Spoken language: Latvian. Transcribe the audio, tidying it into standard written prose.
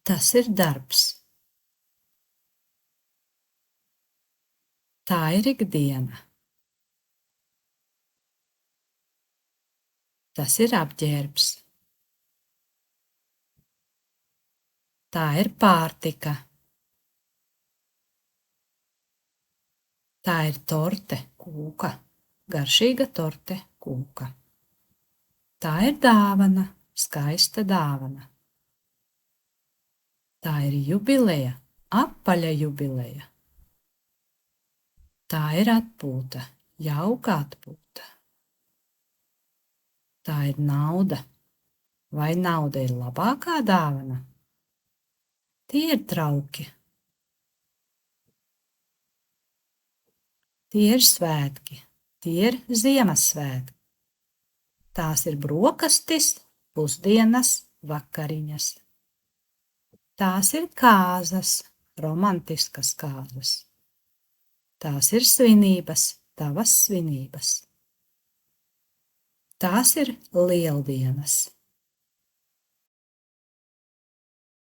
Tas ir darbs. Tā ir ikdiena. Tas ir apģērbs. Tā ir pārtika. Tā ir torte, kūka, garšīga torte, kūka. Tā ir dāvana, skaista dāvana. Tā ir jubileja, apaļa jubileja. Tā ir atpūta, jauka atpūta. Tā ir nauda. Vai nauda ir labākā dāvana? Tie ir trauki. Tie ir svētki. Tie ir Ziemassvētki. Tās ir brokastis, pusdienas, vakariņas. Tās ir kāzas, romantiskas kāzas. Tās ir svinības, tavas svinības. Tās ir lieldienas.